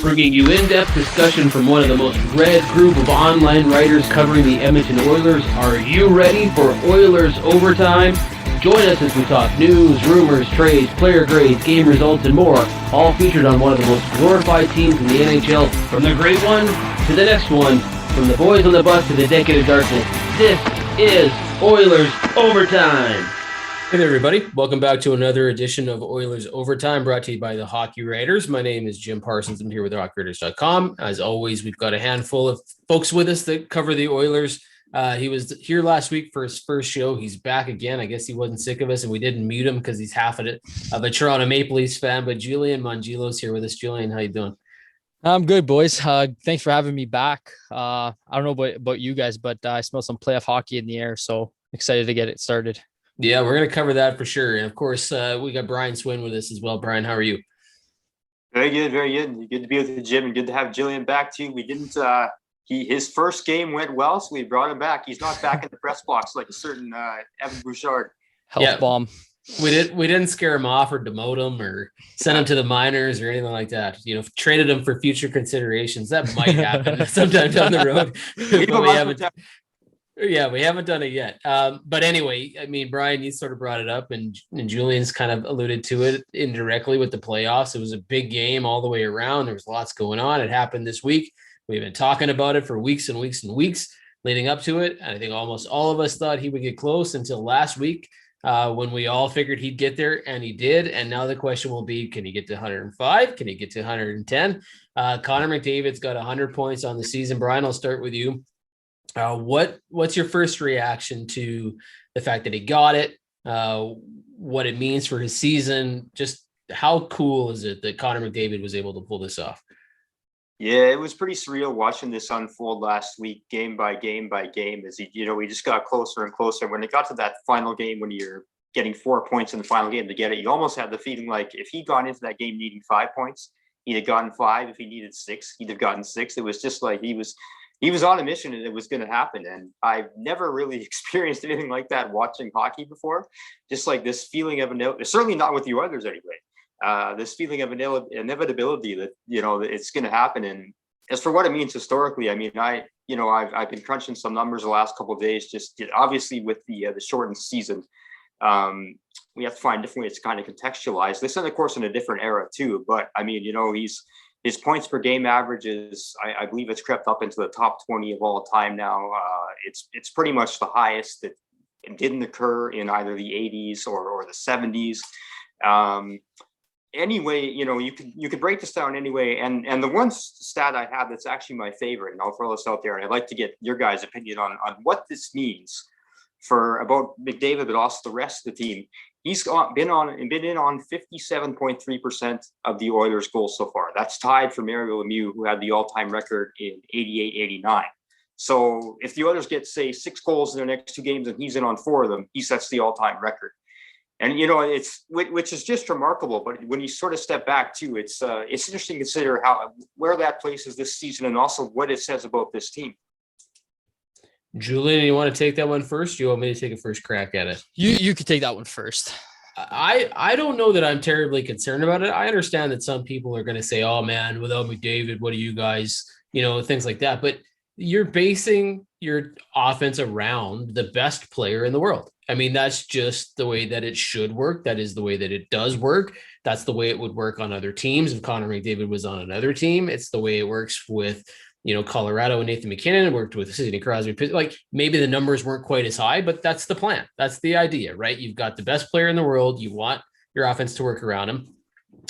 bringing you in-depth discussion from one of the most read group of online writers covering the Edmonton Oilers. Are you ready for Oilers Overtime? Join us as we talk news, rumors, trades, player grades, game results, and more, all featured on one of the most glorified teams in the NHL, from the great one to the next one, from the boys on the bus to the decade of darkness. This is Oilers Overtime. Hey there, everybody. Welcome back to another edition of Oilers Overtime, brought to you by the Hockey Writers. My name is Jim Parsons. I'm here with thehockeywriters.com. As always, we've got a handful of folks with us that cover the Oilers. He was here last week for his first show. He's back again. I guess he wasn't sick of us, and we didn't mute him because he's half of a Toronto Maple Leafs fan. But Julian Mongillo's here with us. Julian, how you doing? I'm good, boys. Thanks for having me back. I don't know about you guys, but I smell some playoff hockey in the air, so excited to get it started. Yeah, we're going to cover that for sure. And of course, we got Brian Swane with us as well. Brian, how are you? Very good, very good. Good to be with the Jim, and good to have Julian back too. We didn't. His first game went well, so we brought him back. He's not back in the press box like a certain Evan Bouchard. Health bomb. We didn't scare him off or demote him or send him to the minors or anything like that. You know, traded him for future considerations. That might happen sometime down the road. We haven't done it yet. But anyway, I mean, Brian, you sort of brought it up, and Julian's kind of alluded to it indirectly with the playoffs. It was a big game all the way around. There was lots going on. It happened this week. We've been talking about it for weeks and weeks and weeks leading up to it. And I think almost all of us thought he would get close until last week when we all figured he'd get there, and he did. And now the question will be, can he get to 105? Can he get to 110? Connor McDavid's got 100 points on the season. Brian, I'll start with you. What's your first reaction to the fact that he got it? What it means for his season? Just how cool is it that Connor McDavid was able to pull this off? Yeah, it was pretty surreal watching this unfold last week, game by game by game, as we just got closer and closer. When it got to that final game, when you're getting 4 points in the final game to get it, you almost had the feeling like if he'd gone into that game needing 5 points, he'd have gotten 5. If he needed 6, he'd have gotten 6. It was just like he was on a mission, and it was going to happen. And I've never really experienced anything like that watching hockey before. Just like this feeling of certainly not with the Oilers anyway. This feeling of inevitability that, it's going to happen. And as for what it means historically, I mean, I've been crunching some numbers the last couple of days, just obviously with the shortened season. We have to find different ways to kind of contextualize this, and of course in a different era too. But I mean, his points per game averages, I believe it's crept up into the top 20 of all time now. It's pretty much the highest that didn't occur in either the 80s or the 70s. Anyway, you could break this down anyway. And the one stat I have that's actually my favorite, and I'll throw this out there, and I'd like to get your guys' opinion on what this means for about McDavid, but also the rest of the team. He's been in on 57.3% of the Oilers' goals so far. That's tied for Mario Lemieux, who had the all-time record in 88-89. So if the Oilers get, say, 6 goals in their next 2 games and he's in on 4 of them, he sets the all-time record. And, it's which is just remarkable. But when you sort of step back, too, it's interesting to consider where that places this season and also what it says about this team. Julian, you want to take that one first? You want me to take a first crack at it? You could take that one first. I don't know that I'm terribly concerned about it. I understand that some people are going to say, oh, man, without McDavid, what do you guys, things like that. But you're basing your offense around the best player in the world. I mean, that's just the way that it should work. That is the way that it does work. That's the way it would work on other teams. If Connor McDavid was on another team, it's the way it works with, Colorado and Nathan McKinnon, worked with Sidney Crosby. Like, maybe the numbers weren't quite as high, but that's the plan. That's the idea, right? You've got the best player in the world. You want your offense to work around him.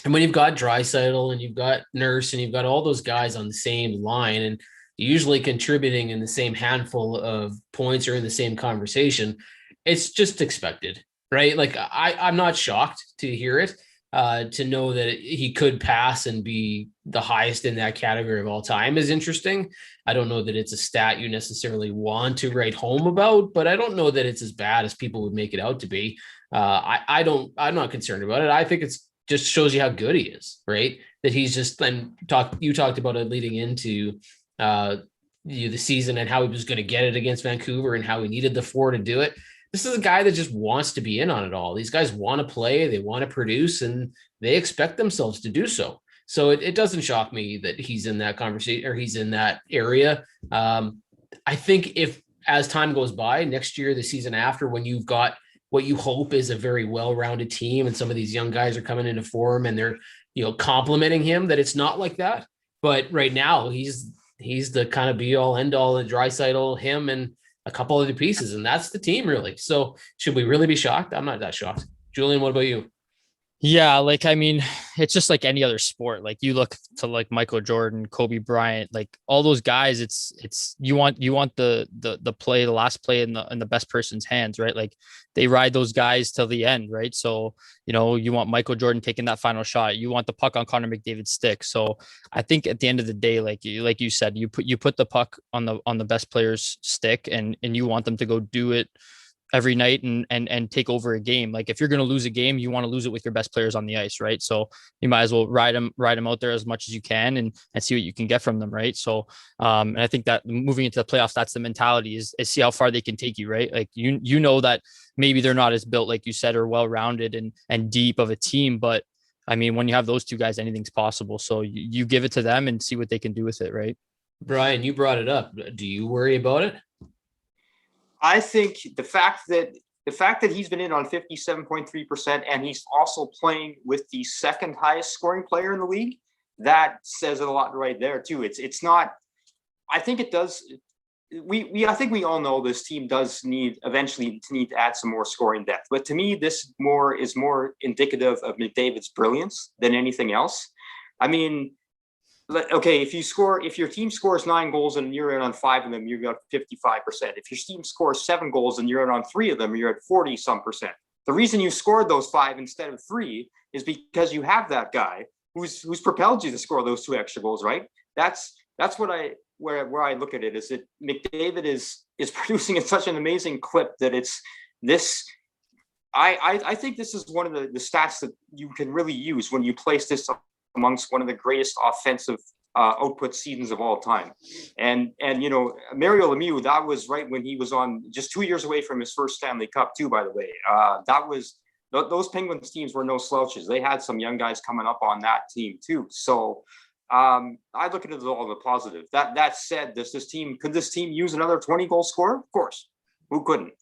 And when you've got Draisaitl and you've got Nurse and you've got all those guys on the same line and usually contributing in the same handful of points or in the same conversation, it's just expected, right? Like, I'm not shocked to hear it, to know that he could pass and be the highest in that category of all time is interesting. I don't know that it's a stat you necessarily want to write home about, but I don't know that it's as bad as people would make it out to be. I'm not concerned about it. I think it's just shows you how good he is, right? That he's just, you talked about it leading into the season and how he was going to get it against Vancouver and how he needed the 4 to do it. This is a guy that just wants to be in on it all. These guys want to play, they want to produce, and they expect themselves to do so. So it doesn't shock me that he's in that conversation or he's in that area. I think if as time goes by next year, the season after, when you've got what you hope is a very well-rounded team and some of these young guys are coming into form and they're, complimenting him, that it's not like that. But right now he's the kind of be all end all, the Draisaitl, him and a couple other pieces, and that's the team really. So should we really be shocked? I'm not that shocked. Julian, what about you? Yeah, it's just like any other sport. Like you look to like Michael Jordan, Kobe Bryant, like all those guys. It's you want the last play in the best person's hands, right? Like they ride those guys till the end, right? So you want Michael Jordan taking that final shot. You want the puck on Connor McDavid's stick. So I think at the end of the day, like you said, you put the puck on the best player's stick, and you want them to go do it every night and take over a game. Like if you're going to lose a game, you want to lose it with your best players on the ice, right? So you might as well ride them out there as much as you can and see what you can get from them, right? So and I think that moving into the playoffs, that's the mentality is see how far they can take you, right? Like you know that maybe they're not as built, like you said, or well-rounded and deep of a team, but I mean, when you have those two guys, anything's possible. So you give it to them and see what they can do with it, right? Brian, you brought it up. Do you worry about it? I think the fact that he's been in on 57.3% and he's also playing with the second highest scoring player in the league, that says it a lot right there too. It's not. I think it does. I think we all know this team does eventually need to add some more scoring depth. But to me, this is more indicative of McDavid's brilliance than anything else. I mean, okay, if your team scores 9 goals and you're in on 5 of them, you've got 55%. If your team scores 7 goals and you're in on 3 of them, you're at 40-some%. The reason you scored those 5 instead of 3 is because you have that guy who's propelled you to score those 2 extra goals, right? That's where I look at it, is that McDavid is producing at such an amazing clip that it's this. I think this is one of the stats that you can really use when you place this amongst one of the greatest offensive output seasons of all time. And Mario Lemieux, that was right when he was on just 2 years away from his first Stanley Cup too, by the way. Those Penguins teams were no slouches. They had some young guys coming up on that team too. So I look at it as all the positive. That said, could this team use another 20-goal scorer? Of course. Who couldn't?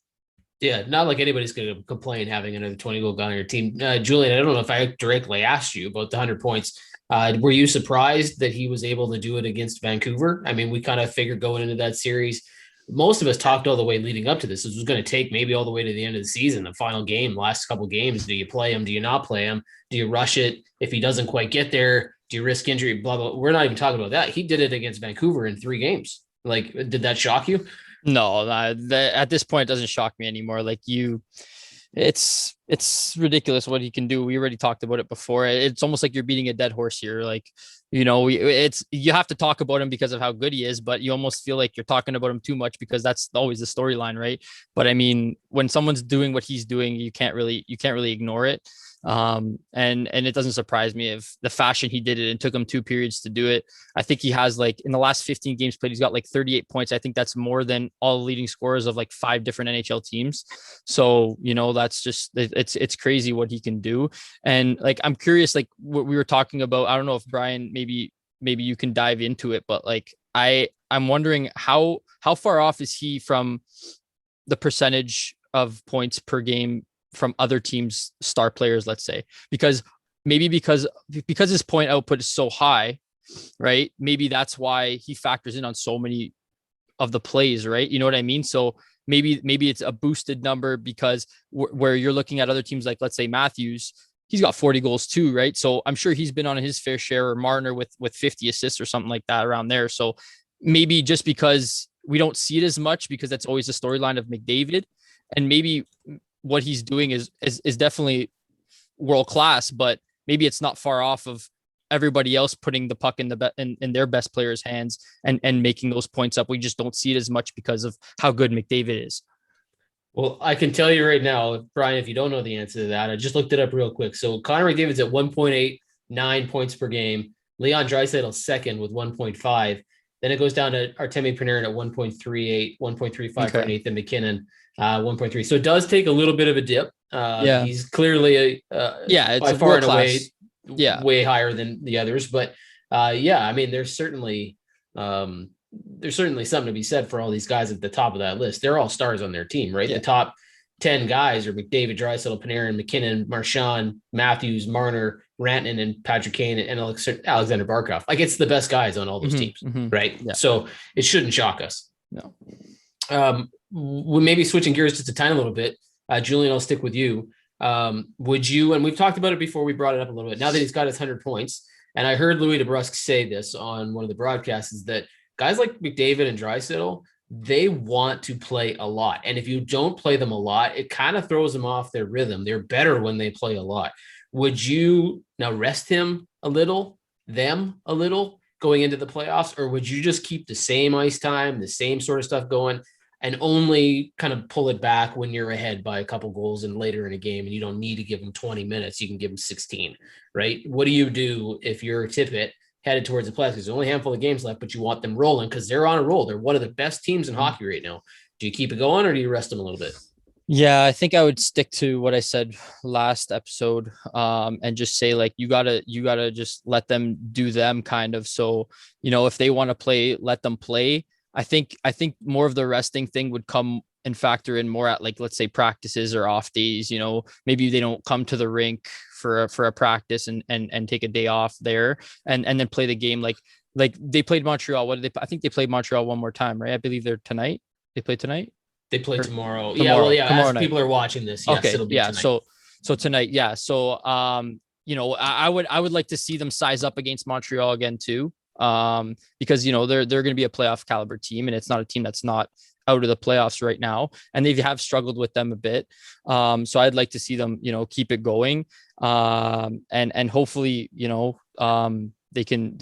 Yeah, not like anybody's going to complain having another 20-goal guy on your team. Julian, I don't know if I directly asked you about the 100 points. Were you surprised that he was able to do it against Vancouver? I mean, we kind of figured going into that series, most of us talked all the way leading up to this. This was going to take maybe all the way to the end of the season, the final game, last couple games. Do you play him? Do you not play him? Do you rush it? If he doesn't quite get there, do you risk injury? Blah, blah. We're not even talking about that. He did it against Vancouver in 3 games. Like, did that shock you? No, at this point, it doesn't shock me anymore. Like it's ridiculous what he can do. We already talked about it before. It's almost like you're beating a dead horse here. Like, you have to talk about him because of how good he is, but you almost feel like you're talking about him too much because that's always the storyline, right? But I mean, when someone's doing what he's doing, you can't really ignore it. And it doesn't surprise me if the fashion he did it and took him 2 periods to do it. I think he has, like, in the last 15 games played, he's got like 38 points. I think that's more than all leading scorers of like 5 different NHL teams. So, that's just, it's crazy what he can do. And like, I'm curious, like what we were talking about, I don't know if Brian, maybe you can dive into it, but like, I'm wondering how far off is he from the percentage of points per game from other teams' star players, let's say, because his point output is so high, right? Maybe that's why he factors in on so many of the plays, right? You know what I mean? So maybe it's a boosted number because where you're looking at other teams, like let's say Matthews, he's got 40 goals too, right? So I'm sure he's been on his fair share, or Marner with 50 assists or something like that around there. So maybe just because we don't see it as much because that's always the storyline of McDavid, and maybe what he's doing is definitely world class, but maybe it's not far off of everybody else putting the puck in their best players' hands and making those points up. We just don't see it as much because of how good McDavid is. Well, I can tell you right now, Brian, if you don't know the answer to that, I just looked it up real quick. So Connor McDavid's at 1.89 points per game. Leon Draisaitl's second with 1.5. Then it goes down to Artemi Panarin at 1.38, 1.35 for Nathan McKinnon, 1.3. So it does take a little bit of a dip. He's clearly it's by far and away way higher than the others. But I mean, there's certainly something to be said for all these guys at the top of that list. They're all stars on their team, right? Yeah. The top 10 guys are McDavid, Draisaitl, Panarin, McKinnon, Marchand, Matthews, Marner, Rantanen, and Patrick Kane, and Alexander Barkov. Like, it's the best guys on all those teams, right? Yeah. So it shouldn't shock us. No. We maybe switching gears just a tiny little bit. Julian, I'll stick with you. Would you, and we've talked about it before, we brought it up a little bit, now that he's got his 100 points, and I heard Louis DeBrusque say this on one of the broadcasts, is that guys like McDavid and Draisaitl, they want to play a lot. And if you don't play them a lot, it kind of throws them off their rhythm. They're better when they play a lot. Would you now rest them a little going into the playoffs, or would you just keep the same ice time, the same sort of stuff going, and only kind of pull it back when you're ahead by a couple goals and later in a game and you don't need to give them 20 minutes, you can give them 16, right? What do you do if you're Tippett headed towards the playoffs? There's only a handful of games left, but you want them rolling because they're on a roll. They're one of the best teams in hockey right now. Do you keep it going or do you rest them a little bit? Yeah, I think I would stick to what I said last episode, and just say, like, you gotta just let them do them, kind of. So, if they want to play, let them play. I think more of the resting thing would come and factor in more at, like, let's say practices or off days. Maybe they don't come to the rink for a practice and take a day off there and then play the game. Like they played Montreal. I think they played Montreal one more time, right? I believe they're tonight. They play tonight. They play tomorrow. Yeah, well, yeah. As people are watching this, yes, okay, it'll be tonight. So tonight, yeah. So, I would like to see them size up against Montreal again too, because they're going to be a playoff caliber team, and it's not a team that's not out of the playoffs right now, and they have struggled with them a bit. So I'd like to see them, keep it going, and hopefully, they can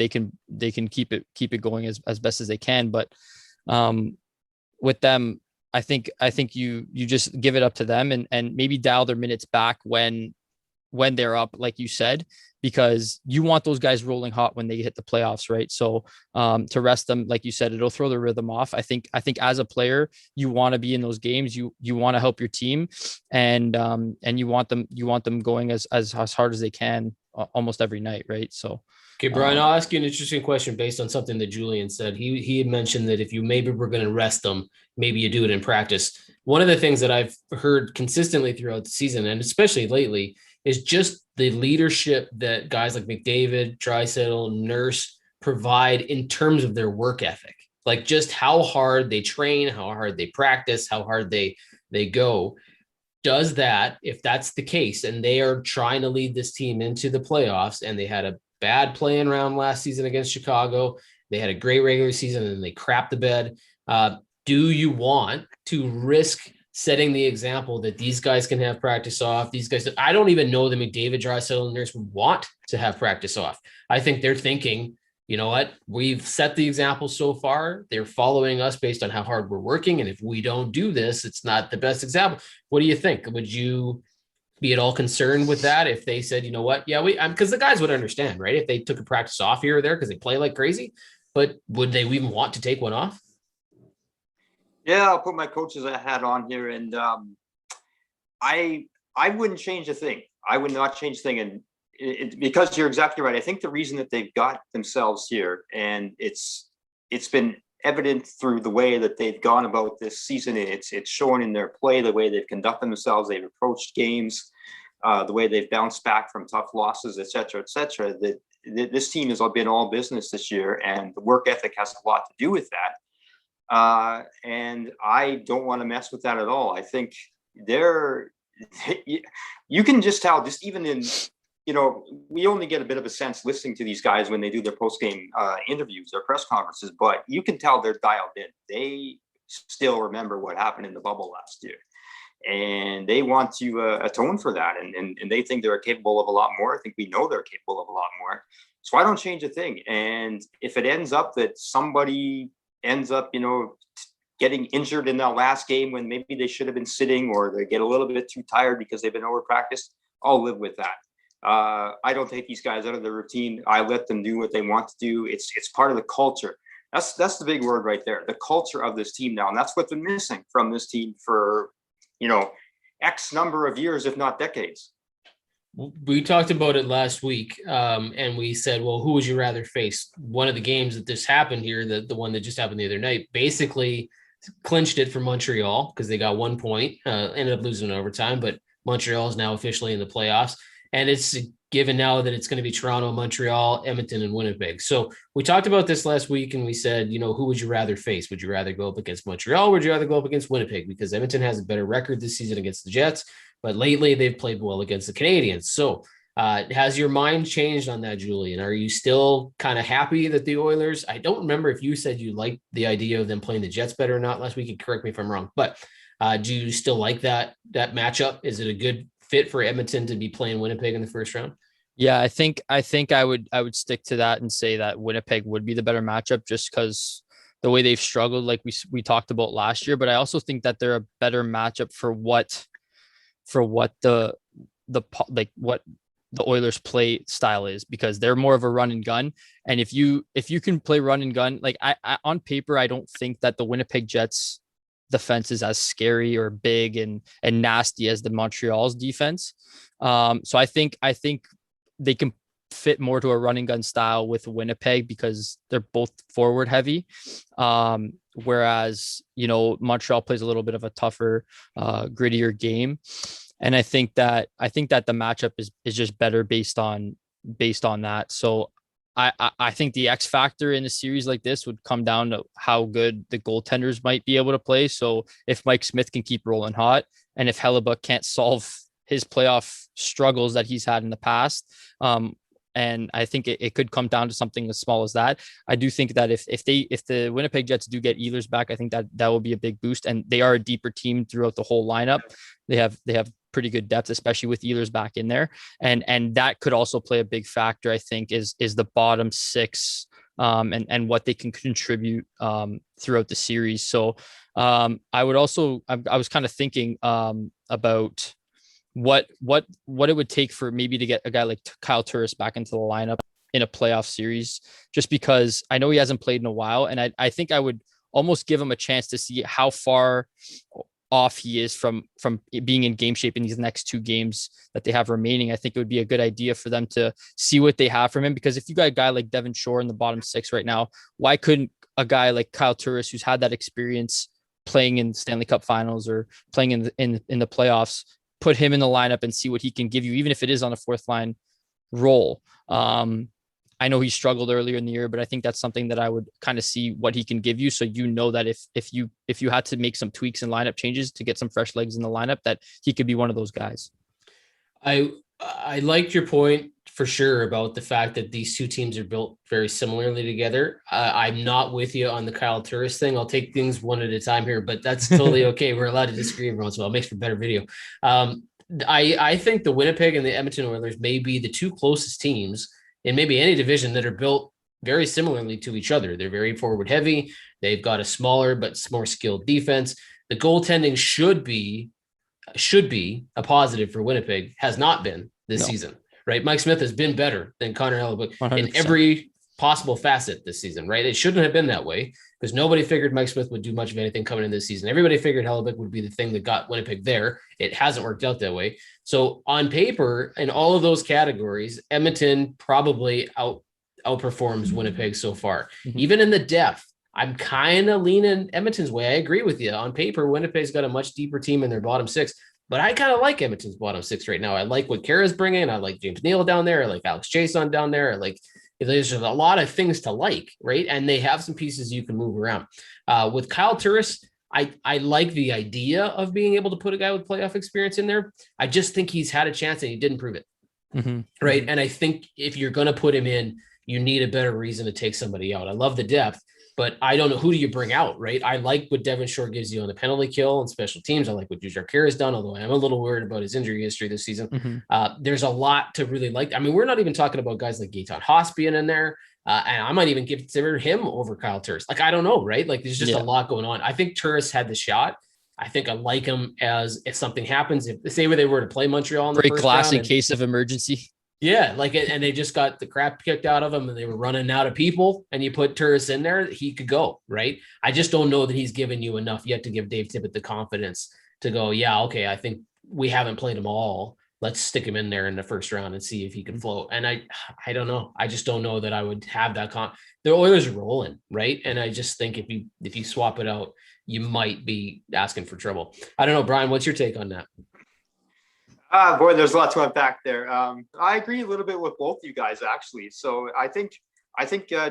keep it going as best as they can. But with them, I think you just give it up to them and maybe dial their minutes back when they're up, like you said, because you want those guys rolling hot when they hit the playoffs, right? So to rest them, like you said, it'll throw the rhythm off. I think as a player, you want to be in those games. You want to help your team, and you want them going as hard as they can almost every night, right? So. Okay, Brian, I'll ask you an interesting question based on something that Julian said. He had mentioned that if you maybe were going to rest them, maybe you do it in practice. One of the things that I've heard consistently throughout the season, and especially lately, is just the leadership that guys like McDavid, Draisaitl, Nurse provide in terms of their work ethic. Like, just how hard they train, how hard they practice, how hard they go. Does that, if that's the case, and they are trying to lead this team into the playoffs, and they had a bad playing round last season against Chicago, they had a great regular season and they crapped the bed. Do you want to risk setting the example that these guys can have practice off? These guys, I don't even know that McDavid, Draisaitl, and Nurse would want to have practice off. I think they're thinking, you know what, we've set the example so far. They're following us based on how hard we're working. And if we don't do this, it's not the best example. What do you think? Would you be at all concerned with that if they said, you know what, yeah, because the guys would understand, right? If they took a practice off here or there because they play like crazy, but would they even want to take one off? Yeah, I'll put my coach's hat on here, and I wouldn't change a thing. I would not change a thing, and because you're exactly right. I think the reason that they've got themselves here, and it's been evident through the way that they've gone about this season. It's shown in their play, the way they've conducted themselves, they've approached games, the way they've bounced back from tough losses, et cetera, that this team has been all business this year, and the work ethic has a lot to do with that. And I don't want to mess with that at all. I think you can just tell, just even in, we only get a bit of a sense listening to these guys when they do their post-game interviews or press conferences, but you can tell they're dialed in. They still remember what happened in the bubble last year, and they want to atone for that. And they think they're capable of a lot more. I think we know they're capable of a lot more. So I don't change a thing. And if it ends up that somebody ends up, getting injured in that last game when maybe they should have been sitting, or they get a little bit too tired because they've been over practiced, I'll live with that. I don't take these guys out of the routine. I let them do what they want to do. It's part of the culture. That's the big word right there. The culture of this team now. And that's what's been missing from this team for, X number of years, if not decades. We talked about it last week, and we said, well, who would you rather face? One of the games that this happened here, the one that just happened the other night, basically clinched it for Montreal because they got 1 point, ended up losing in overtime, but Montreal is now officially in the playoffs. And it's given now that it's going to be Toronto, Montreal, Edmonton, and Winnipeg. So we talked about this last week and we said, who would you rather face? Would you rather go up against Montreal? Or would you rather go up against Winnipeg? Because Edmonton has a better record this season against the Jets, but lately they've played well against the Canadiens. So has your mind changed on that, Julian? Are you still kind of happy that the Oilers, I don't remember if you said you liked the idea of them playing the Jets better or not last week. Correct me if I'm wrong, but do you still like that matchup? Is it a good fit for Edmonton to be playing Winnipeg in the first round? Yeah, I think I would stick to that and say that Winnipeg would be the better matchup just because the way they've struggled, like we talked about last year. But I also think that they're a better matchup for what the Oilers play style is, because they're more of a run and gun. And if you can play run and gun, like I on paper, I don't think that the Winnipeg Jets defense is as scary or big and nasty as the Montreal's defense. So I think they can fit more to a running gun style with Winnipeg because they're both forward heavy. Whereas, Montreal plays a little bit of a tougher, grittier game. And I think that the matchup is just better based on that. So I think the X factor in a series like this would come down to how good the goaltenders might be able to play. So if Mike Smith can keep rolling hot, and if Hellebuyck can't solve his playoff struggles that he's had in the past, and I think it could come down to something as small as that. I do think that if the Winnipeg Jets do get Ehlers back, I think that will be a big boost. And they are a deeper team throughout the whole lineup. They have pretty good depth, especially with Ehlers back in there. And that could also play a big factor, I think, is the bottom six, and what they can contribute throughout the series. So I was kind of thinking about what it would take for maybe to get a guy like Kyle Turris back into the lineup in a playoff series, just because I know he hasn't played in a while. And I think I would almost give him a chance to see how far off he is from being in game shape in these next two games that they have remaining. I think it would be a good idea for them to see what they have from him, because if you got a guy like Devin Shore in the bottom six right now, why couldn't a guy like Kyle Turris, who's had that experience playing in Stanley Cup finals or playing in the playoffs, put him in the lineup and see what he can give you, even if it is on a fourth line role. I know he struggled earlier in the year, but I think that's something that I would kind of see what he can give you. So that if you had to make some tweaks and lineup changes to get some fresh legs in the lineup, that he could be one of those guys. I liked your point for sure about the fact that these two teams are built very similarly together. I'm not with you on the Kyle Turris thing. I'll take things one at a time here, but that's totally okay. We're allowed to disagree every once in a while. It makes for better video. I think the Winnipeg and the Edmonton Oilers may be the two closest teams in maybe any division that are built very similarly to each other. They're very forward heavy. They've got a smaller but more skilled defense. The goaltending should be a positive for Winnipeg. Has not been this season, right? Mike Smith has been better than Connor Hellebuyck in every possible facet this season, right? It shouldn't have been that way because nobody figured Mike Smith would do much of anything coming in this season. Everybody figured Hellebuyck would be the thing that got Winnipeg there. It hasn't worked out that way. So on paper, in all of those categories, Edmonton probably outperforms Winnipeg so far. Mm-hmm. Even in the depth, I'm kind of leaning Edmonton's way. I agree with you. On paper, Winnipeg's got a much deeper team in their bottom six, but I kind of like Edmonton's bottom six right now. I like what Kara's bringing. I like James Neal down there. I like Alex Chason down there. I like, there's just a lot of things to like, right? And they have some pieces you can move around. With Kyle Turris, I like the idea of being able to put a guy with playoff experience in there. I just think he's had a chance and he didn't prove it. Mm-hmm. Right. And I think if you're going to put him in, you need a better reason to take somebody out. I love the depth, but I don't know who do you bring out, right? I like what Devin Shore gives you on the penalty kill and special teams. I like what Jujhar Khaira has done, although I'm a little worried about his injury history this season. Mm-hmm. There's a lot to really like. I mean, we're not even talking about guys like Gaetan Haas being in there. And I might even consider him over Kyle Turris. Like, I don't know, right? Like, there's just a lot going on. I think Turris had the shot. I think I like him as if something happens. If say where they were to play Montreal in the first glass round in case of emergency. Yeah, like it, and they just got the crap kicked out of them, and they were running out of people. And you put Turris in there, he could go, right? I just don't know that he's given you enough yet to give Dave Tippett the confidence to go. Yeah, okay. I think we haven't played them all. let's stick him in there in the first round and see if he can float. And I don't know. I just don't know that I would have that the Oilers are rolling, right? And I just think if you swap it out, you might be asking for trouble. I don't know, Brian, what's your take on that? Boy, there's a lot to unpack there. I agree a little bit with both you guys, actually. So I think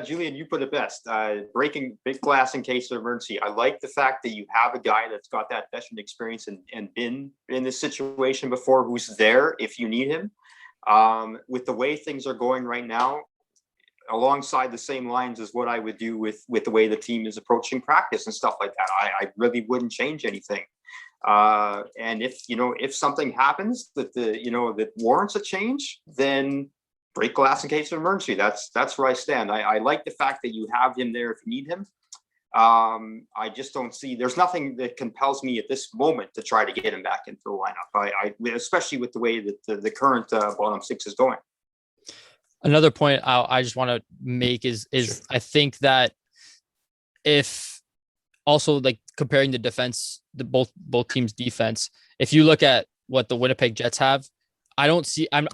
Julian, you put it best. Breaking big glass in case of emergency. I like the fact that you have a guy that's got that veteran experience and been in this situation before, who's there if you need him. With the way things are going right now, alongside the same lines as what I would do with the way the team is approaching practice and stuff like that. I really wouldn't change anything. And if something happens that warrants a change, then break glass in case of emergency. That's where I stand. I like the fact that you have him there if you need him. I just don't see, there's nothing that compels me at this moment to try to get him back into the lineup. Especially with the way that the current bottom six is going. Another point I just want to make is sure. I think that if also like comparing the defense, both teams' defense, if you look at what the Winnipeg Jets have, I'm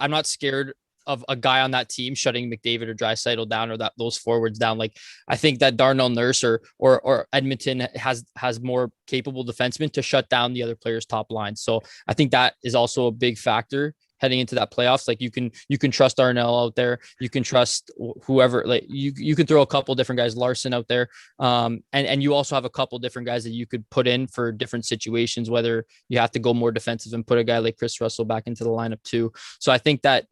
not scared of a guy on that team shutting McDavid or Draisaitl down, or those forwards down. Like, I think that Darnell Nurse or Edmonton has more capable defensemen to shut down the other players' top line. So I think that is also a big factor heading into that playoffs. Like, you can trust Darnell out there. You can trust whoever, like you can throw a couple different guys, Larsson out there. And you also have a couple different guys that you could put in for different situations, whether you have to go more defensive and put a guy like Chris Russell back into the lineup too. So I think that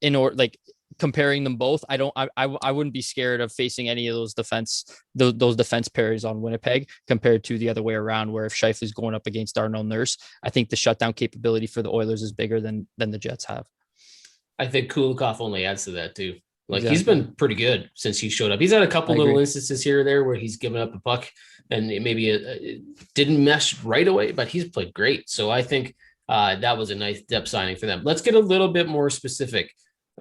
in order, like, comparing them both, I wouldn't be scared of facing any of those defense pairs on Winnipeg compared to the other way around, where if Scheifele's going up against Darnell Nurse, I think the shutdown capability for the Oilers is bigger than the Jets have. I think Kulikov only adds to that too. Like, exactly. He's been pretty good since he showed up. He's had a couple little instances here or there where he's given up a puck and it didn't mesh right away, but he's played great. So I think that was a nice depth signing for them. Let's get a little bit more specific.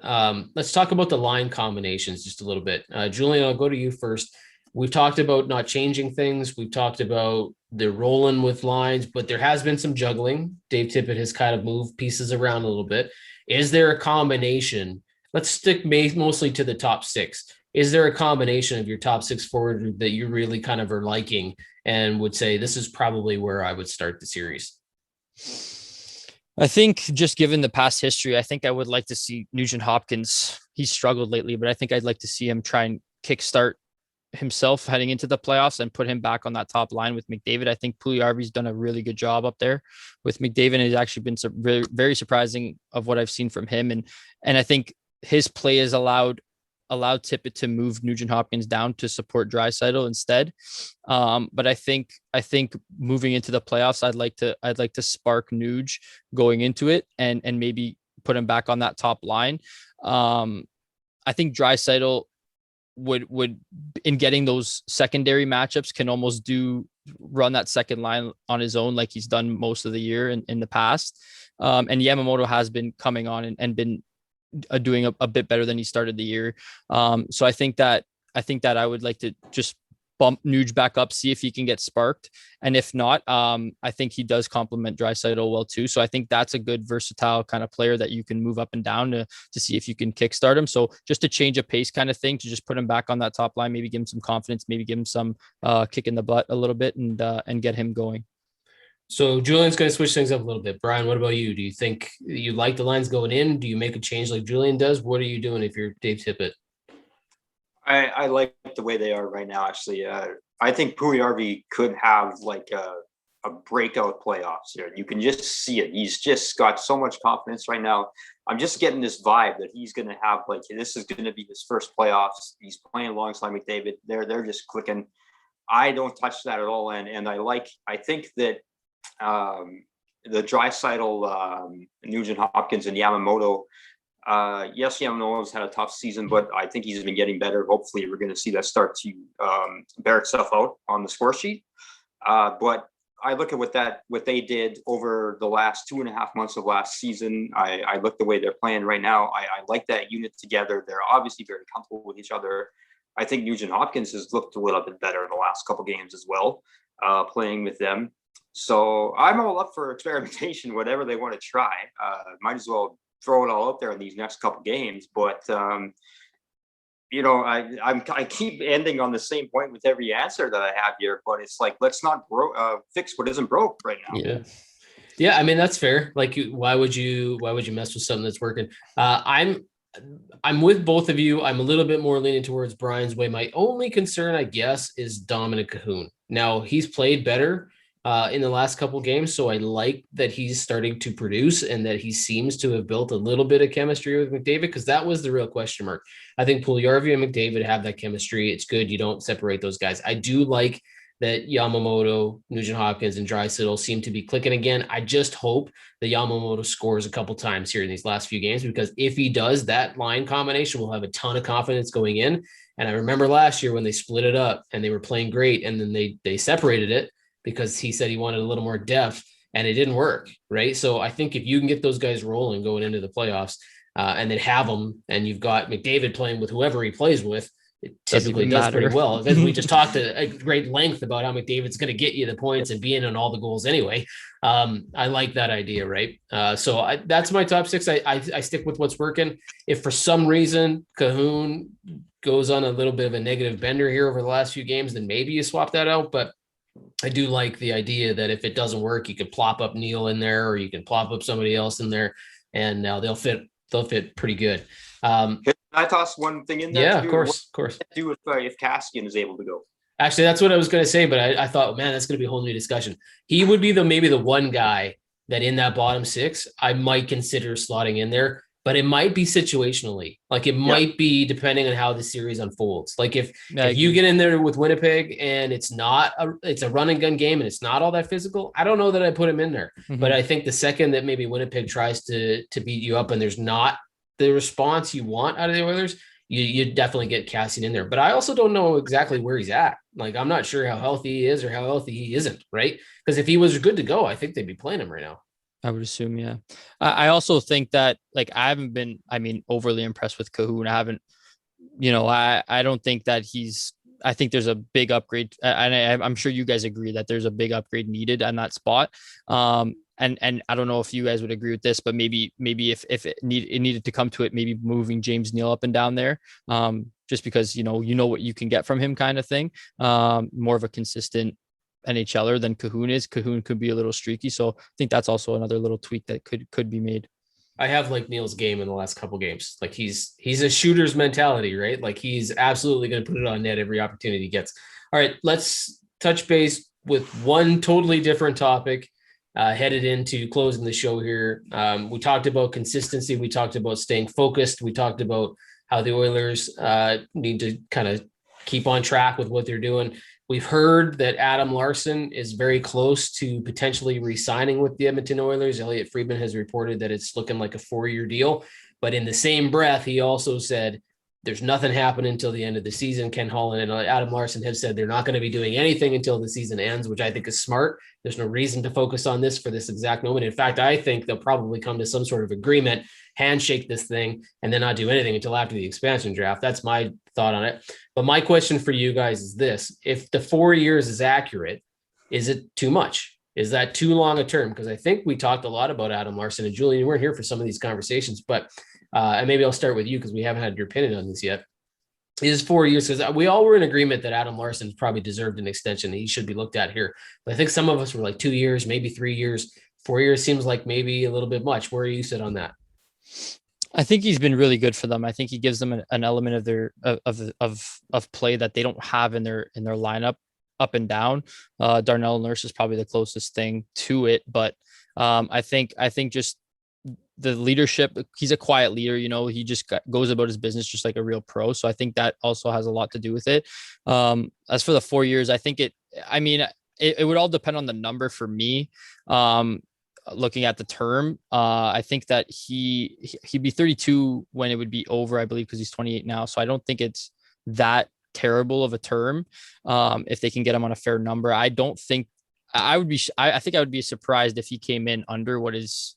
Let's talk about the line combinations just a little bit. Julian, I'll go to you first. We've talked about not changing things. We've talked about the rolling with lines, but there has been some juggling. Dave Tippett has kind of moved pieces around a little bit. Is there a combination? Let's stick mostly to the top six. Is there a combination of your top six forward that you really kind of are liking and would say this is probably where I would start the series? I think just given the past history, I think I would like to see Nugent Hopkins. He's struggled lately, but I think I'd like to see him try and kickstart himself heading into the playoffs and put him back on that top line with McDavid. I think Puljujarvi's done a really good job up there with McDavid. It's actually been very, very surprising of what I've seen from him. And I think his play has allowed Tippett to move Nugent Hopkins down to support Draisaitl instead. But I think moving into the playoffs, I'd like to spark Nuge going into it and maybe put him back on that top line. I think Draisaitl would in getting those secondary matchups can almost run that second line on his own, like he's done most of the year in the past. And Yamamoto has been coming on and been doing a bit better than he started the year. So I think that I would like to just bump Nuge back up, see if he can get sparked. And if not, I think he does complement Draisaitl well too. So I think that's a good versatile kind of player that you can move up and down to see if you can kickstart him. So just to change a pace kind of thing, to just put him back on that top line, maybe give him some confidence, maybe give him some kick in the butt a little bit and get him going. So Julian's going to switch things up a little bit. Brian, what about you? Do you think you like the lines going in? Do you make a change like Julian does? What are you doing if you're Dave Tippett? I like the way they are right now, actually. I think Puljujarvi could have like a breakout playoffs here. You can just see it. He's just got so much confidence right now. I'm just getting this vibe that he's going to have, like, this is going to be his first playoffs. He's playing alongside McDavid. They're just clicking. I don't touch that at all. And I think that the Draisaitl, Nugent Hopkins, and Yamamoto. Yes, Yamamoto's had a tough season, but I think he's been getting better. Hopefully, we're going to see that start to bear itself out on the score sheet. But I look at what they did over the last 2.5 months of last season. I look the way they're playing right now. I like that unit together. They're obviously very comfortable with each other. I think Nugent Hopkins has looked a little bit better in the last couple games as well, playing with them. So I'm all up for experimentation, whatever they want to try. Might as well throw it all out there in these next couple games. But I keep ending on the same point with every answer that I have here. But it's like, let's not fix what isn't broke right now. Yeah. Yeah, I mean, that's fair. Like, why would you mess with something that's working? I'm with both of you. I'm a little bit more leaning towards Brian's way. My only concern, I guess, is Dominic Cahoon. Now, he's played better in the last couple games, so I like that he's starting to produce and that he seems to have built a little bit of chemistry with McDavid, because that was the real question mark. I think Puljujarvi and McDavid have that chemistry. It's good. You don't separate those guys. I do like that Yamamoto, Nugent Hopkins, and Draisaitl seem to be clicking again. I just hope that Yamamoto scores a couple times here in these last few games, because if he does, that line combination will have a ton of confidence going in. And I remember last year when they split it up and they were playing great, and then they separated it because he said he wanted a little more depth, and it didn't work, right? So I think if you can get those guys rolling going into the playoffs, and then have them, and you've got McDavid playing with whoever he plays with, it typically does pretty well. As we just talked at great length about how McDavid's going to get you the points and be in on all the goals anyway. I like that idea, right? So that's my top six. I stick with what's working. If for some reason Cahoon goes on a little bit of a negative bender here over the last few games, then maybe you swap that out. But I do like the idea that if it doesn't work, you could plop up Neil in there, or you can plop up somebody else in there, and now they'll fit pretty good. Can I toss one thing in there? Yeah, too? of course. Do if Kassian is able to go? Actually, that's what I was going to say, but I thought, man, that's going to be a whole new discussion. He would be maybe the one guy that in that bottom six I might consider slotting in there, but it might be situationally. Like it might be depending on how the series unfolds. Like if you get in there with Winnipeg and it's a run and gun game and it's not all that physical, I don't know that I put him in there. Mm-hmm. But I think the second that maybe Winnipeg tries to beat you up and there's not the response you want out of the Oilers, you definitely get Kassian in there. But I also don't know exactly where he's at. Like, I'm not sure how healthy he is or how healthy he isn't, right? Because if he was good to go, I think they'd be playing him right now. I would assume, yeah. I also think that, like, I haven't been, overly impressed with Cahoon. I haven't, I don't think that I think there's a big upgrade. And I'm sure you guys agree that there's a big upgrade needed on that spot. And I don't know if you guys would agree with this, but maybe if it needed to come to it, maybe moving James Neal up and down there, just because, what you can get from him kind of thing, more of a consistent NHLer than Cahoon is. Cahoon could be a little streaky. So I think that's also another little tweak that could be made. I have like Neal's game in the last couple games. Like he's a shooter's mentality, right? Like he's absolutely going to put it on net every opportunity he gets. All right, let's touch base with one totally different topic. Headed into closing the show here. We talked about consistency. We talked about staying focused. We talked about how the Oilers need to kind of keep on track with what they're doing. We've heard that Adam Larsson is very close to potentially re-signing with the Edmonton Oilers. Elliot Friedman has reported that it's looking like a 4-year deal. But in the same breath, he also said there's nothing happening until the end of the season. Ken Holland and Adam Larsson have said they're not going to be doing anything until the season ends, which I think is smart. There's no reason to focus on this for this exact moment. In fact, I think they'll probably come to some sort of agreement, handshake this thing, and then not do anything until after the expansion draft. That's my thought on it. But my question for you guys is this. If the 4 years is accurate, is it too much? Is that too long a term? Because I think we talked a lot about Adam Larsson, and Julian, you weren't here for some of these conversations, but and maybe I'll start with you because we haven't had your opinion on this yet. Is 4 years, because we all were in agreement that Adam Larsson probably deserved an extension. He should be looked at here. But I think some of us were like 2 years, maybe 3 years. 4 years seems like maybe a little bit much. Where do you sit on that? I think he's been really good for them. I think he gives them an element of their of play that they don't have in their lineup up and down. Darnell Nurse is probably the closest thing to it, but I think just the leadership, he's a quiet leader, he just goes about his business just like a real pro. So I think that also has a lot to do with it. As for the 4 years, I think it would all depend on the number for me. Looking at the term, I think that he'd be 32 when it would be over, I believe, because he's 28 now. So I don't think it's that terrible of a term. If they can get him on a fair number, I don't think I think I would be surprised if he came in under what his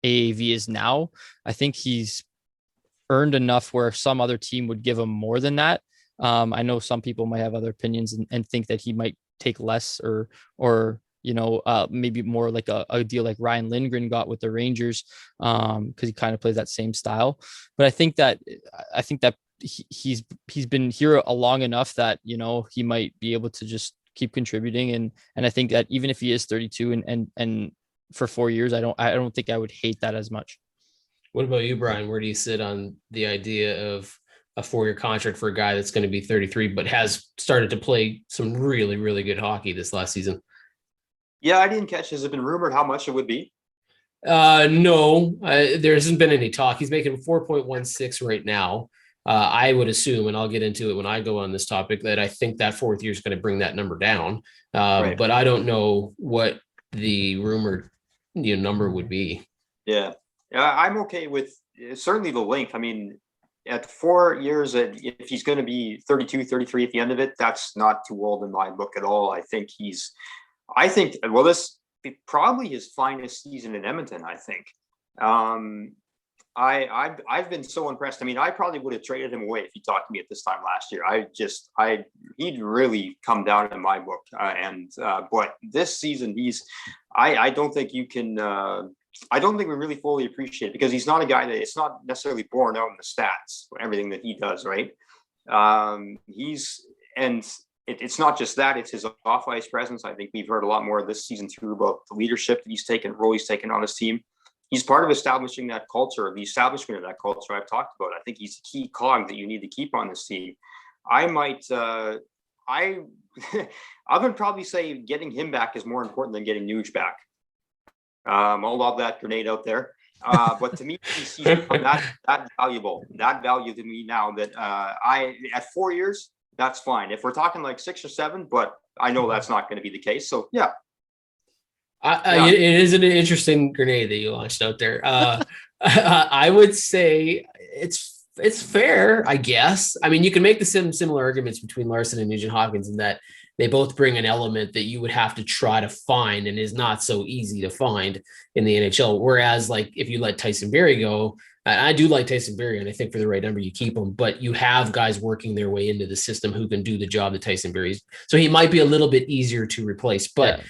AAV is now. I think he's earned enough where some other team would give him more than that. I know some people might have other opinions and think that he might take less or maybe more like a deal like Ryan Lindgren got with the Rangers, because he kind of plays that same style. But I think that he's been here long enough that, he might be able to just keep contributing. And I think that even if he is 32 and for 4 years, I don't think I would hate that as much. What about you, Brian? Where do you sit on the idea of a 4-year contract for a guy that's going to be 33, but has started to play some really, really good hockey this last season? Yeah, I didn't catch. Has it been rumored how much it would be? No, there hasn't been any talk. He's making 4.16 right now. I would assume, and I'll get into it when I go on this topic, that I think that 4th year is going to bring that number down. Right. But I don't know what the rumored number would be. Yeah, I'm okay with certainly the length. I mean, at 4 years, if he's going to be 32, 33 at the end of it, that's not too old in my book at all. I think this is probably his finest season in Edmonton, I think. I've been so impressed. I mean, I probably would have traded him away if he talked to me at this time last year. He'd really come down in my book. But this season, I don't think you can. I don't think we really fully appreciate it, because he's not a guy that it's not necessarily borne out in the stats, everything that he does, right? It's not just that, it's his off-ice presence. I think we've heard a lot more this season through about the leadership that he's taken, role he's taken on his team. He's part of establishing that culture, the establishment of that culture I've talked about. I think he's the key cog that you need to keep on this team. I would probably say getting him back is more important than getting Nuge back. I'll lob that grenade out there. But to me, he's that value to me now that at 4 years, that's fine. If we're talking like 6 or 7, but I know that's not going to be the case. So yeah. It is an interesting grenade that you launched out there. I would say it's fair, I guess. I mean, you can make the similar arguments between Larsson and Nugent Hopkins in that they both bring an element that you would have to try to find and is not so easy to find in the NHL. Whereas, like, if you let Tyson Barrie go, I do like Tyson Barrie, and I think for the right number, you keep him, but you have guys working their way into the system who can do the job that Tyson Barrie's. So he might be a little bit easier to replace. But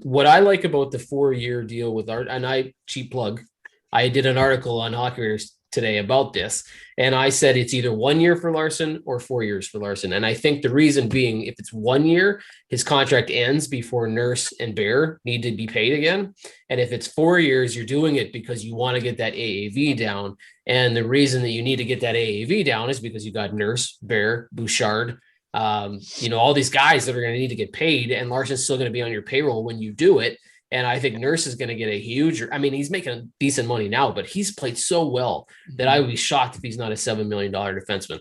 what I like about the 4-year deal with Art, and cheap plug, I did an article on Hockey Writers today about this, and I said it's either 1 year for Larsson or 4 years for Larsson. And I think the reason being, if it's 1 year, his contract ends before Nurse and Bear need to be paid again. And if it's 4 years, you're doing it because you want to get that AAV down. And the reason that you need to get that AAV down is because you got Nurse, Bear, Bouchard, all these guys that are going to need to get paid, and Larsson's still going to be on your payroll when you do it. And I think Nurse is going to get a huge, he's making decent money now, but he's played so well that I would be shocked if he's not a $7 million defenseman,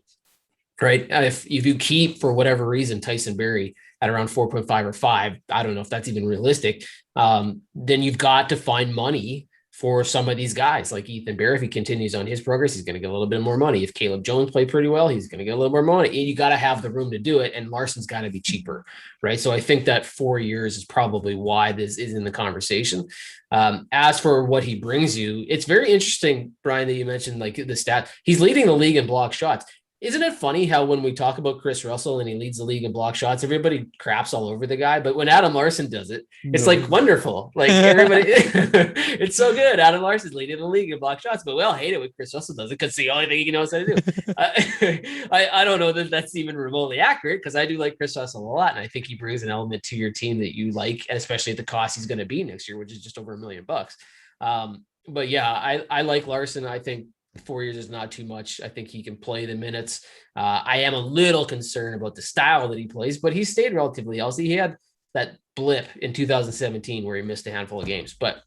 right? If you keep, for whatever reason, Tyson Barrie at around 4.5 or 5, I don't know if that's even realistic, then you've got to find money for some of these guys like Ethan Bear. If he continues on his progress, he's going to get a little bit more money. If Caleb Jones played pretty well, he's going to get a little more money. You got to have the room to do it, and Larsson's got to be cheaper, right? So I think that 4 years is probably why this is in the conversation. As for what he brings you, it's very interesting, Brian, that you mentioned like the stat. He's leading the league in block shots. Isn't it funny how when we talk about Chris Russell and he leads the league in block shots, everybody craps all over the guy, but when Adam Larsson does it, it's like wonderful. Like everybody, it's so good. Adam Larsson's leading the league in block shots, but we all hate it when Chris Russell does it because it's the only thing he knows how to do. I don't know that that's even remotely accurate, because I do like Chris Russell a lot, and I think he brings an element to your team that you like, especially at the cost he's going to be next year, which is just over $1 million. But yeah, I like Larsson. I think 4 years is not too much. I think he can play the minutes. I am a little concerned about the style that he plays, but he stayed relatively healthy. He had that blip in 2017 where he missed a handful of games, but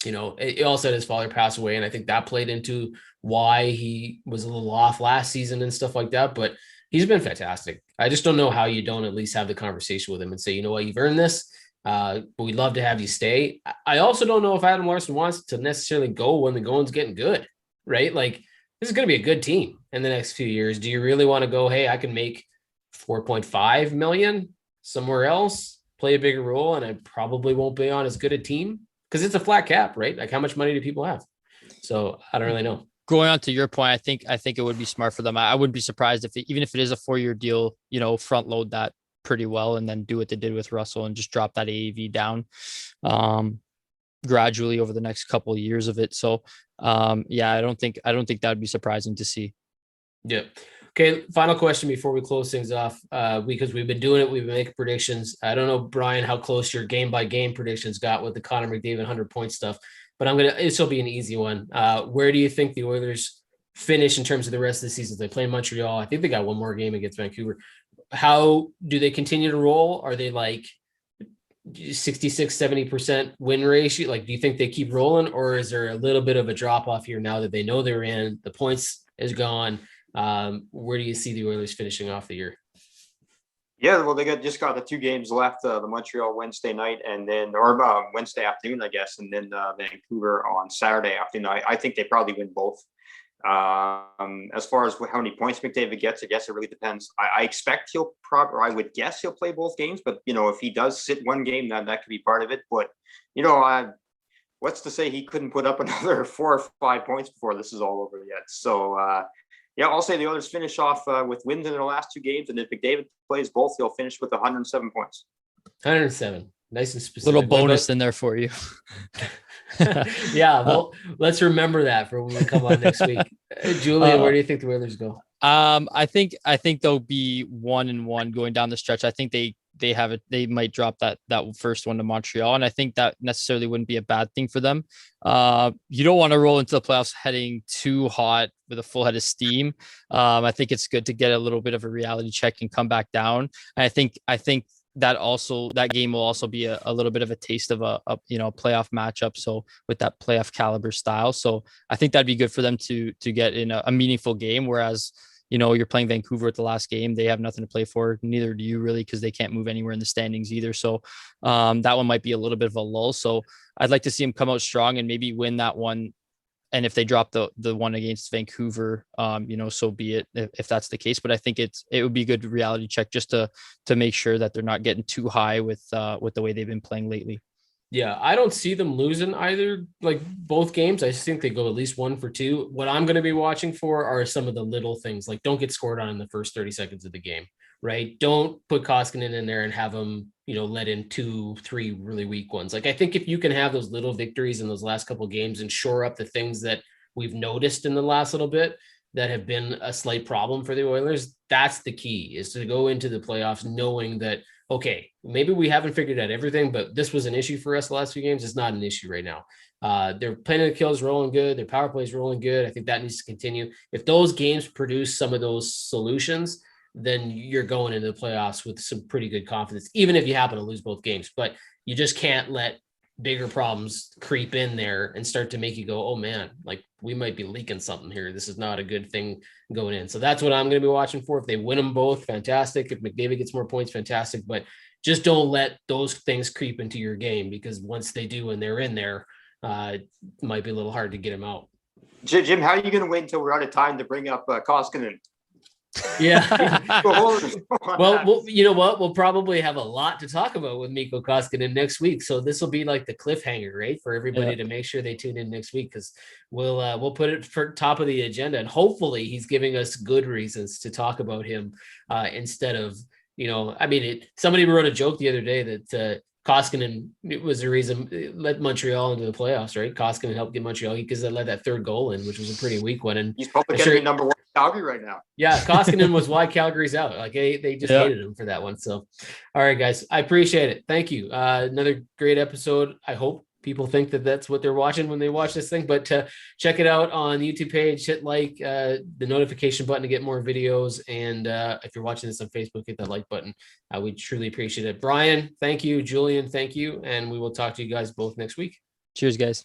it also had his father pass away, and I think that played into why he was a little off last season and stuff like that. But he's been fantastic. I just don't know how you don't at least have the conversation with him and say, you know what, you've earned this. But we'd love to have you stay. I also don't know if Adam Larsson wants to necessarily go when the going's getting good. Right? Like, this is going to be a good team in the next few years. Do you really want to go, hey, I can make 4.5 million somewhere else, play a bigger role, and I probably won't be on as good a team? Because it's a flat cap, right? Like, how much money do people have? So I don't really know. Going on to your point, I think it would be smart for them. I wouldn't be surprised even if it is a 4-year deal, front load that pretty well and then do what they did with Russell and just drop that AAV down gradually over the next couple of years of it. So yeah, I don't think that would be surprising to see. Yeah. Okay. Final question before we close things off, because we've been doing it. We've been making predictions. I don't know, Brian, how close your game by game predictions got with the Connor McDavid 100-point stuff, but this will be an easy one. Where do you think the Oilers finish in terms of the rest of the season? They play Montreal. I think they got one more game against Vancouver. How do they continue to roll? Are they like 66-70% win ratio? Like, do you think they keep rolling, or is there a little bit of a drop off here now that they know they're in, the points is gone? Where do you see the Oilers finishing off the year? Yeah, well, they just got the 2 games left, the Montreal Wednesday night and then, Wednesday afternoon, I guess, and then Vancouver on Saturday afternoon. I think they probably win both. As far as how many points McDavid gets, I guess it really depends. I expect I would guess he'll play both games, but if he does sit one game, then that could be part of it. But what's to say he couldn't put up another 4 or 5 points before this is all over yet? So yeah, I'll say the Oilers finish off with wins in their last 2 games, and if McDavid plays both, he'll finish with 107 points. 107, nice and specific. Little bonus in there for you. Yeah, well, let's remember that for when we come on next week. Julian, where do you think the Oilers go? I think they'll be 1-1 going down the stretch. I think they might drop that first one to Montreal, and I think that necessarily wouldn't be a bad thing for them. You don't want to roll into the playoffs heading too hot with a full head of steam. I think it's good to get a little bit of a reality check and come back down. And I think that game will also be a little bit of a taste of a playoff matchup. So with that playoff caliber style. So I think that'd be good for them to get in a meaningful game. Whereas, you're playing Vancouver at the last game. They have nothing to play for. Neither do you really, because they can't move anywhere in the standings either. So that one might be a little bit of a lull. So I'd like to see them come out strong and maybe win that one. And if they drop the one against Vancouver, so be it if that's the case. But I think it would be a good reality check just to make sure that they're not getting too high with the way they've been playing lately. Yeah, I don't see them losing either, like both games. I think they go at least 1 for 2. What I'm going to be watching for are some of the little things, like don't get scored on in the first 30 seconds of the game, right? Don't put Koskinen in there and have him, let in 2-3 really weak ones. Like, I think if you can have those little victories in those last couple of games and shore up the things that we've noticed in the last little bit that have been a slight problem for the Oilers, that's the key, is to go into the playoffs knowing that, okay, maybe we haven't figured out everything, but this was an issue for us the last few games. It's not an issue right now. Their penalty kills rolling good. Their power play is rolling good. I think that needs to continue. If those games produce some of those solutions, then you're going into the playoffs with some pretty good confidence, even if you happen to lose both games. But you just can't let bigger problems creep in there and start to make you go, oh man, like we might be leaking something here. This is not a good thing going in. So that's what I'm going to be watching for. If they win them both, fantastic. If McDavid gets more points, fantastic. But just don't let those things creep into your game, because once they do and they're in there, it might be a little hard to get them out. Jim, how are you going to wait until we're out of time to bring up Koskinen? Yeah. Well, you know what? We'll probably have a lot to talk about with Mikko Koskinen next week. So this will be like the cliffhanger, right? For everybody to make sure they tune in next week, because we'll put it for top of the agenda, and hopefully he's giving us good reasons to talk about him instead of, somebody wrote a joke the other day that Koskinen was the reason led Montreal into the playoffs, right? Koskinen helped get Montreal because they let that third goal in, which was a pretty weak one. And he's probably going to be number 1 Calgary right now. Yeah, Koskinen was why Calgary's out. Like they just hated him for that one. So, all right, guys, I appreciate it. Thank you. Another great episode. I hope people think that that's what they're watching when they watch this thing, but check it out on the YouTube page, hit like the notification button to get more videos. And if you're watching this on Facebook, hit that like button. We truly appreciate it. Brian, thank you. Julian, thank you. And we will talk to you guys both next week. Cheers, guys.